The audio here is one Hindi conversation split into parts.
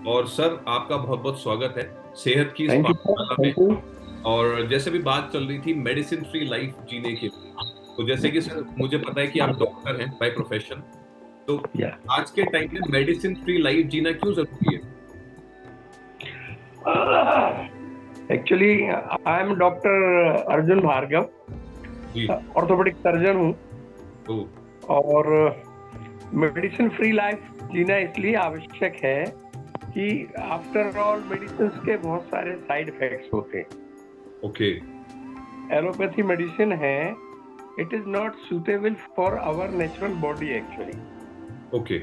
और सर आपका बहुत बहुत स्वागत है सेहत की इस थैंक यू सर, पाठशाला में। Thank you. और जैसे भी बात चल रही थी मेडिसिन फ्री लाइफ जीने की, तो जैसे कि सर मुझे पता है कि आप डॉक्टर हैं बाय प्रोफेशन, तो या आज के टाइम में मेडिसिन फ्री लाइफ जीना क्यों जरूरी है? Actually I am doctor Arjun Bhargav, ji. Orthopaedic surgeon हूँ। तो और मेडिसिन फ्री लाइफ जीना इसलिए आवश्यक है कि आफ्टर ऑल मेडिसिन के बहुत सारे साइड इफेक्ट्स होते हैं। ओके। एलोपैथी मेडिसिन है, it is not suitable for our natural body actually. Okay.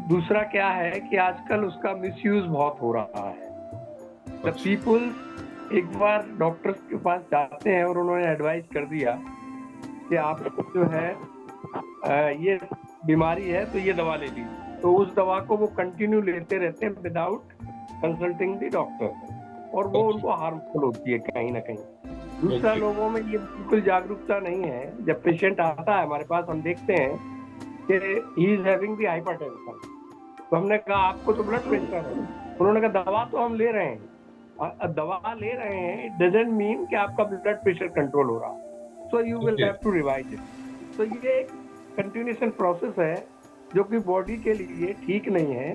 दूसरा क्या है कि आजकल उसका मिसयूज बहुत हो रहा है। द अच्छा। पीपुल एक बार डॉक्टर्स के पास जाते हैं और उन्होंने एडवाइस कर दिया कि आपको जो है ये बीमारी है तो ये दवा ले लीजिए, तो उस दवा को वो कंटिन्यू लेते रहते हैं विदाउट कंसल्टिंग द डॉक्टर, और वो ओके। उनको हार्मफुल होती है कहीं ना कहीं। दूसरा, ओके। लोगों में ये बिल्कुल जागरूकता नहीं है। जब पेशेंट आता है हमारे पास, हम देखते हैं कि he is having the hypertension, तो हमने कहा आपको तो ब्लड प्रेशर है। उन्होंने कहा दवा तो हम ले रहे हैं। दवा ले रहे हैं, इट डजंट मीन कि आपका ब्लड प्रेशर कंट्रोल हो रहा, so you will okay. Have to revise it. तो ये एक कंटिन्यूएशन प्रोसेस है जो कि बॉडी के लिए ठीक नहीं है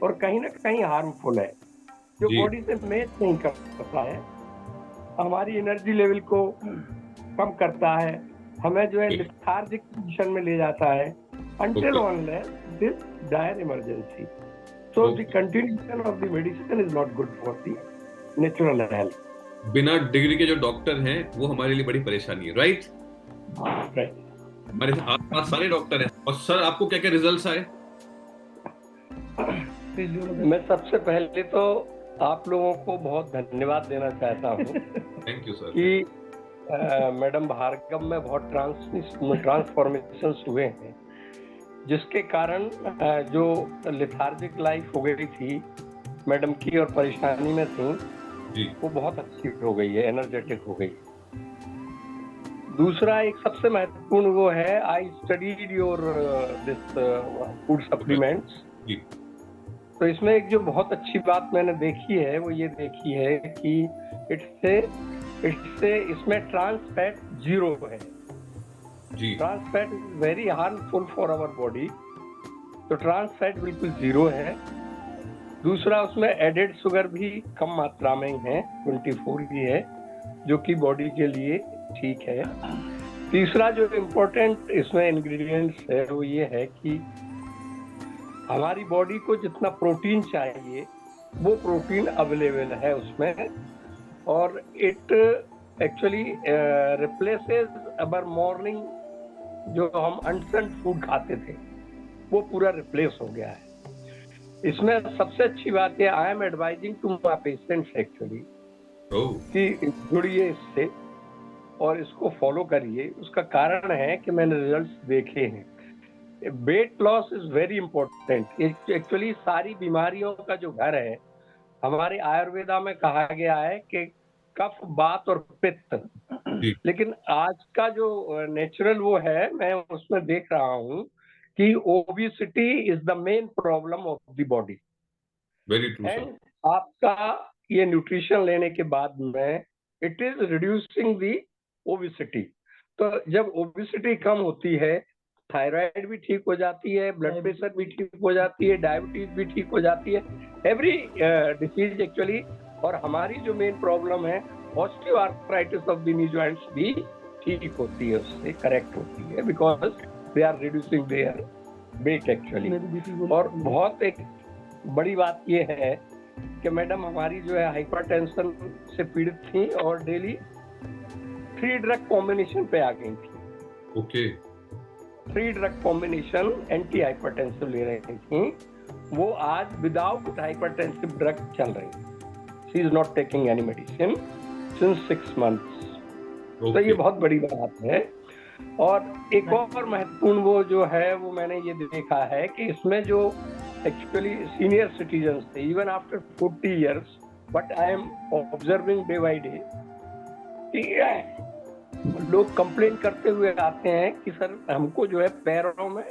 और कहीं ना कहीं हार्मफुल है, जो जी। बॉडी से मैच नहीं करता है, हमारी एनर्जी लेवल को कम करता है, हमें जो है लिथार्जिक पोजीशन में ले जाता है until okay. unless this dire emergency. So the okay. continuation of the medicine is not good for the natural health. बिना डिग्री के जो डॉक्टर हैं वो हमारे लिए बड़ी परेशानी है, राइट? Right. हमारे आसपास सारे डॉक्टर हैं। और सर आपको क्या क्या रिजल्ट्स आए? मैं सबसे पहले तो आप लोगों को बहुत धन्यवाद देना चाहता हूँ थैंक यू सर। कि मैडम भार्गव में बहुत ट्रांसफॉर्मेशन हुए हैं, जिसके कारण जो लिथार्जिक लाइफ हो गई थी मैडम की और परेशानी में थी, जी। वो बहुत अच्छी हो गई है, एनर्जेटिक हो गई। दूसरा, एक सबसे महत्वपूर्ण वो है, I studied your this food supplements. जी। तो इसमें एक जो बहुत अच्छी बात मैंने देखी है वो ये देखी है कि इससे इसमें ट्रांस फैट जीरो है। जी। Trans fat is very harmful for our body, तो ट्रांस फैट बिल्कुल जीरो है। दूसरा, उसमें एडेड शुगर भी कम मात्रा में है, 24 ही है, जो कि बॉडी के लिए ठीक है। तीसरा जो इम्पोर्टेंट इसमें इंग्रेडिएंट्स है वो ये है कि हमारी बॉडी को जितना प्रोटीन चाहिए वो प्रोटीन अवेलेबल है उसमें, और it actually replaces our morning जो हम अनसन्ड फूड खाते थे वो पूरा रिप्लेस हो गया है। इसमें सबसे अच्छी बात है, I am advising to my patients actually कि जुड़िए इससे और इसको फॉलो करिए। उसका कारण है कि मैंने रिजल्ट्स देखे हैं। Weight loss is very important. Actually सारी बीमारियों का जो घर है, हमारे आयुर्वेदा में कहा गया है कि कफ, बात और पित्त, जी। लेकिन आज का जो नेचुरल वो है, मैं उसमें देख रहा हूँ कि obesity is the main problem of the body. Very true sir. And आपका ये न्यूट्रिशन लेने के बाद में it is reducing the obesity. तो जब ओबेसिटी कम होती है, थायराइड भी ठीक हो जाती है, ब्लड प्रेशर भी ठीक हो जाती है, डायबिटीज भी ठीक हो जाती है, एवरी डिसीज एक्चुअली। और हमारी जो मेन प्रॉब्लम है, osteoarthritis of the knee joints भी ठीक होती है, उससे करेक्ट होती है, because they are reducing their weight actually. और बहुत एक बड़ी बात ये है कि मैडम हमारी जो है हाइपरटेंशन से पीड़ित थी और डेली 3 ड्रग कॉम्बिनेशन पे आ गई थी। Okay. 3 drug combination anti hypertensive ले रही थी, वो आज विदाउट हाइपरटेंसिव ड्रग चल रही। She is not taking any medicine since 6 months। तो ये बहुत बड़ी बात है। और एक और महत्वपूर्ण वो जो है वो मैंने ये देखा है कि इसमें जो एक्चुअली सीनियर सिटीजन्स थे, even after 40 years, but I am observing day by day, लोग कंप्लेन करते हुए आते हैं कि सर हमको जो है पैरों में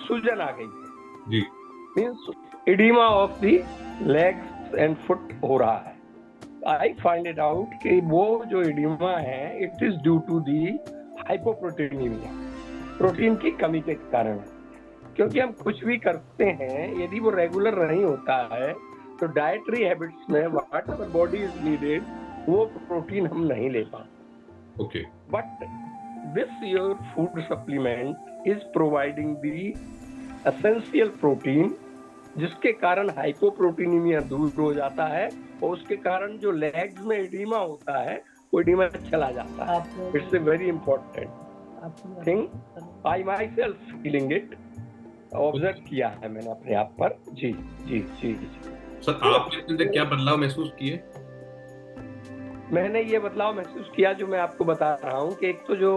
सूजन आ गई है। जी। Means edema of the legs and foot हो रहा है। आई फाइंड इट आउट कि वो जो इडीमा है it is due to the hypoproteinaemia, protein की कमी के कारण। क्योंकि हम कुछ भी करते हैं यदि वो रेगुलर नहीं होता है तो डाइटरी हैबिट्स में what our body is needed वो प्रोटीन हम नहीं ले पाते। Okay, but this your food supplement is providing the essential protein, जिसके कारण हाइपोप्रोटीनीमिया दूर हो जाता है और उसके कारण जो लेग्स में एडिमा होता है वो एडिमा चला जाता है। It's a very important thing. I my self feeling it, observe किया है मैंने अपने आप पर। जी जी जी जी सर आपने इसके अंदर क्या बदलाव महसूस किए? मैंने ये बदलाव महसूस किया जो मैं आपको बता रहा हूँ कि एक तो जो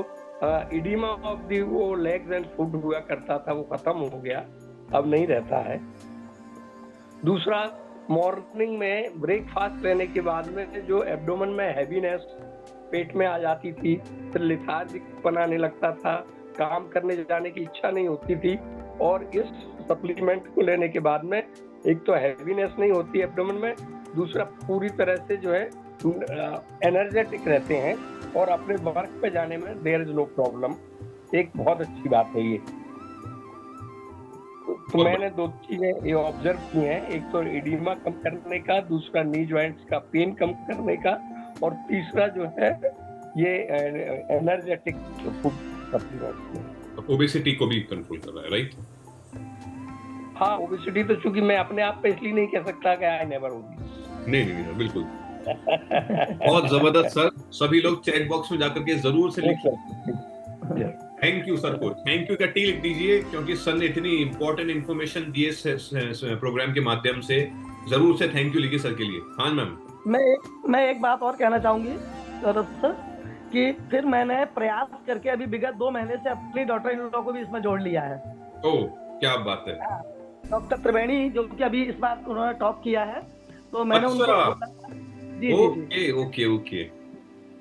इडीमा ऑफ दी वो लेग्स एंड फुट हुआ करता था वो खत्म हो गया, अब नहीं रहता है। दूसरा, मॉर्निंग में ब्रेकफास्ट लेने के बाद में जो एब्डोमेन में हैवीनेस पेट में आ जाती थी, फिर लिथार्जिक बनाने लगता था, काम करने जाने की इच्छा नहीं होती थी, और इस सप्लीमेंट को लेने के बाद में एक तो हैवीनेस नहीं होती एब्डोमेन में, दूसरा पूरी तरह से जो है एनर्जेटिक रहते हैं और अपने वर्क पे जाने में देयर इज नो प्रॉब्लम। एक बहुत अच्छी बात है ये। तो मैंने दो चीजें ये ऑब्जर्व की हैं, एक तो एडिमा कम करने का, दूसरा नी जॉइंट्स का पेन कम करने का, और तीसरा जो है ये एनर्जेटिक फूड सप्लीमेंट्स। ओबेसिटी को भी कंट्रोल कर रहा है, राइट? हाँ, ओबेसिटी तो चूंकि मैं अपने आप पे इसलिए नहीं कह सकता कि आई नेवर ओबीस। नहीं, बिल्कुल। बहुत जबरदस्त सर, सभी लोग चैट बॉक्स में जाकर के जरूर से लिखिए थैंक यू सर को। थैंक यू का टी लिख दीजिए, क्योंकि सर ने इतनी इंपॉर्टेंट इंफॉर्मेशन दी है प्रोग्राम के माध्यम से। जरूर से थैंक यू लिखिए सर के लिए। हाँ मैम। मैं एक बात और कहना चाहूंगी सर कि फिर मैंने प्रयास करके अभी विगत 2 महीने से अपनी डॉक्टर इन लॉ को भी इसमें जोड़ लिया है। ओह क्या बात है। डॉक्टर त्रिवेणी जो कि अभी इस बार उन्होंने टॉप किया है, तो मैंने उनको जी ओके।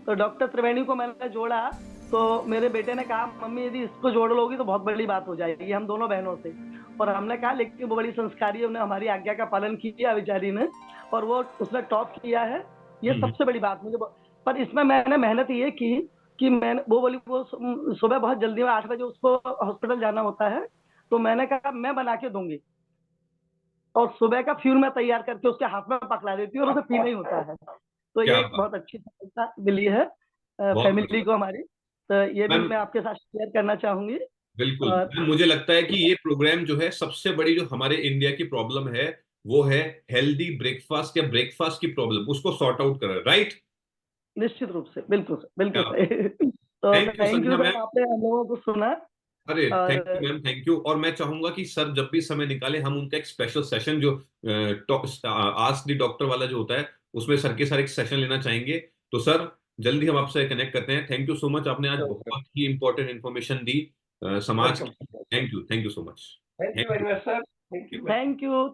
तो डॉक्टर त्रिवेणी को मैंने जोड़ा, तो मेरे बेटे ने कहा मम्मी यदि इसको जोड़ लोगी तो बहुत बड़ी बात हो जाएगी हम दोनों बहनों से। और हमने कहा लेकिन वो बड़ी संस्कारी है, उन्हें हमारी आज्ञा का पालन किया बेचारी ने, और वो उसने टॉप किया है। ये सबसे बड़ी बात मुझे। पर इसमें मैंने मेहनत ये की कि मैंने वो बोली वो सुबह बहुत जल्दी में 8 बजे उसको हॉस्पिटल जाना होता है, तो मैंने कहा मैं बना के दूंगी और सुबह का फ्यूल मैं तैयार करके उसके हाथ में पकड़ा देती हूँ और उसे पीना ही होता है। तो ये बहुत अच्छी सफलता मिली है फैमिली को हमारी, तो ये भी मैं आपके साथ शेयर करना चाहूंगी। बिल्कुल। मुझे लगता है कि ये प्रोग्राम जो है सबसे बड़ी जो हमारे इंडिया की प्रॉब्लम है वो है हेल्दी ब्रेकफास्ट या ब्रेकफास्ट की प्रॉब्लम, उसको सॉर्ट आउट करें, राइट? निश्चित रूप से, बिल्कुल सही। तो थैंक यू मैम, आपने हम लोगों को सुना। अरे thank you ma'am, thank you. और मैं चाहूंगा कि सर जब भी समय निकाले हम उनका एक स्पेशल सेशन जो आस्क द डॉक्टर वाला जो होता है उसमें सर के साथ एक सेशन लेना चाहेंगे। तो सर जल्दी हम आपसे कनेक्ट करते हैं। थैंक यू सो मच, आपने आज बहुत ही इंपॉर्टेंट इन्फॉर्मेशन दी समाज की। Thank you so much. Thank you very much sir. Thank you.